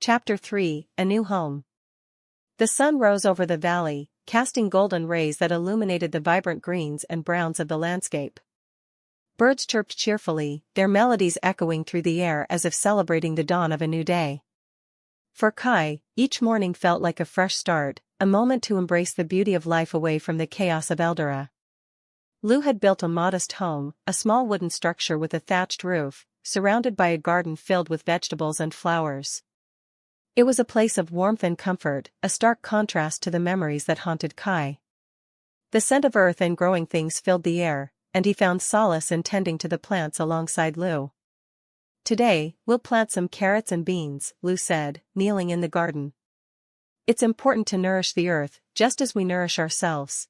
Chapter 3, A New Home. The sun rose over the valley, casting golden rays that illuminated the vibrant greens and browns of the landscape. Birds chirped cheerfully, their melodies echoing through the air as if celebrating the dawn of a new day. For Kai, each morning felt like a fresh start, a moment to embrace the beauty of life away from the chaos of Eldora. Lu had built a modest home, a small wooden structure with a thatched roof, surrounded by a garden filled with vegetables and flowers. It was a place of warmth and comfort, a stark contrast to the memories that haunted Kai. The scent of earth and growing things filled the air, and he found solace in tending to the plants alongside Lu. "Today, we'll plant some carrots and beans," Lu said, kneeling in the garden. "It's important to nourish the earth, just as we nourish ourselves."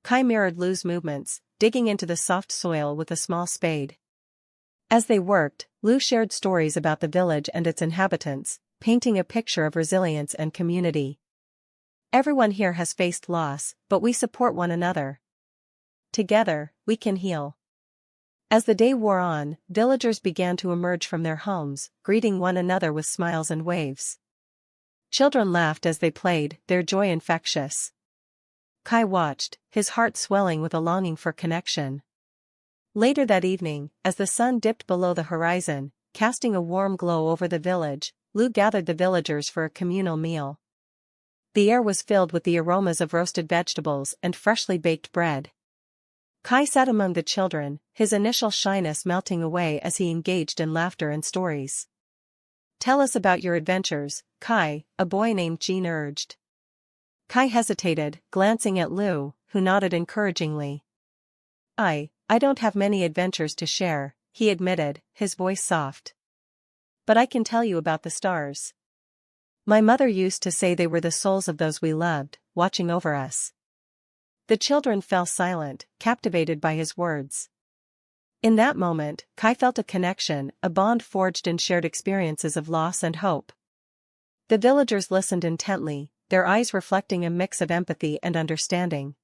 Kai mirrored Lu's movements, digging into the soft soil with a small spade. As they worked, Lu shared stories about the village and its inhabitants, painting a picture of resilience and community. "Everyone here has faced loss, but we support one another. Together, we can heal." As the day wore on, villagers began to emerge from their homes, greeting one another with smiles and waves. Children laughed as they played, their joy infectious. Kai watched, his heart swelling with a longing for connection. Later that evening, as the sun dipped below the horizon, casting a warm glow over the village, Lu gathered the villagers for a communal meal. The air was filled with the aromas of roasted vegetables and freshly baked bread. Kai sat among the children, his initial shyness melting away as he engaged in laughter and stories. "Tell us about your adventures, Kai," a boy named Jean urged. Kai hesitated, glancing at Lu, who nodded encouragingly. I don't have many adventures to share," he admitted, his voice soft. "But I can tell you about the stars. My mother used to say they were the souls of those we loved, watching over us." The children fell silent, captivated by his words. In that moment, Kai felt a connection, a bond forged in shared experiences of loss and hope. The villagers listened intently, their eyes reflecting a mix of empathy and understanding.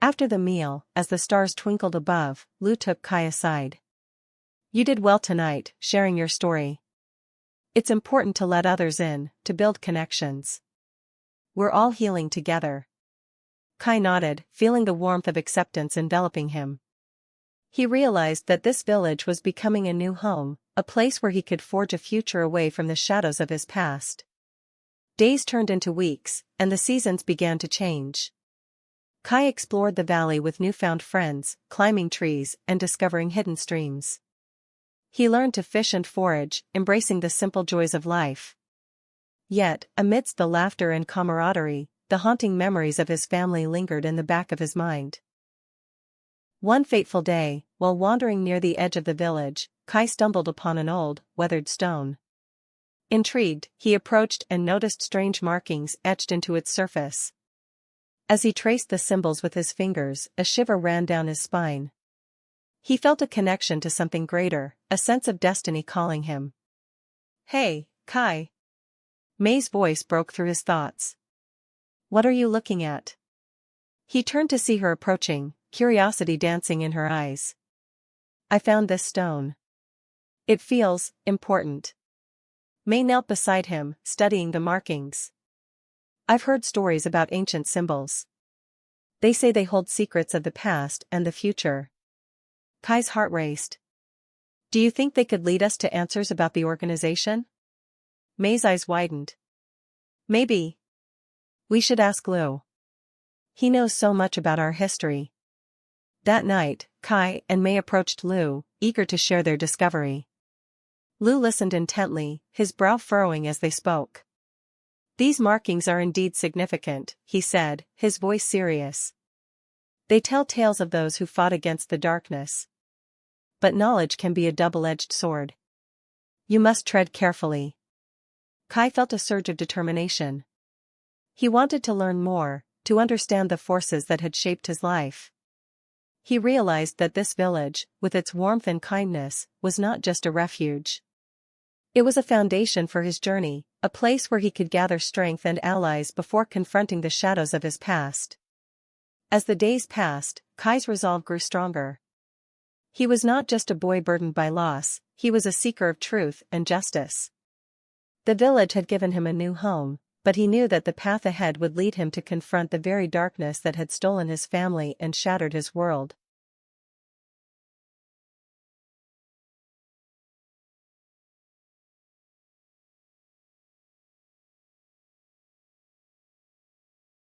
After the meal, as the stars twinkled above, Lu took Kai aside. "You did well tonight, sharing your story. It's important to let others in, to build connections. We're all healing together." Kai nodded, feeling the warmth of acceptance enveloping him. He realized that this village was becoming a new home, a place where he could forge a future away from the shadows of his past. Days turned into weeks, and the seasons began to change. Kai explored the valley with newfound friends, climbing trees and discovering hidden streams. He learned to fish and forage, embracing the simple joys of life. Yet, amidst the laughter and camaraderie, the haunting memories of his family lingered in the back of his mind. One fateful day, while wandering near the edge of the village, Kai stumbled upon an old, weathered stone. Intrigued, he approached and noticed strange markings etched into its surface. As he traced the symbols with his fingers, a shiver ran down his spine. He felt a connection to something greater, a sense of destiny calling him. "Hey, Kai." May's voice broke through his thoughts. "What are you looking at?" He turned to see her approaching, curiosity dancing in her eyes. "I found this stone. It feels important." May knelt beside him, studying the markings. "I've heard stories about ancient symbols. They say they hold secrets of the past and the future." Kai's heart raced. "Do you think they could lead us to answers about the organization?" May's eyes widened. "Maybe. We should ask Lu. He knows so much about our history." That night, Kai and May approached Lu, eager to share their discovery. Lu listened intently, his brow furrowing as they spoke. "These markings are indeed significant," he said, his voice serious. "They tell tales of those who fought against the darkness. But knowledge can be a double-edged sword. You must tread carefully." Kai felt a surge of determination. He wanted to learn more, to understand the forces that had shaped his life. He realized that this village, with its warmth and kindness, was not just a refuge. It was a foundation for his journey, a place where he could gather strength and allies before confronting the shadows of his past. As the days passed, Kai's resolve grew stronger. He was not just a boy burdened by loss, he was a seeker of truth and justice. The village had given him a new home, but he knew that the path ahead would lead him to confront the very darkness that had stolen his family and shattered his world.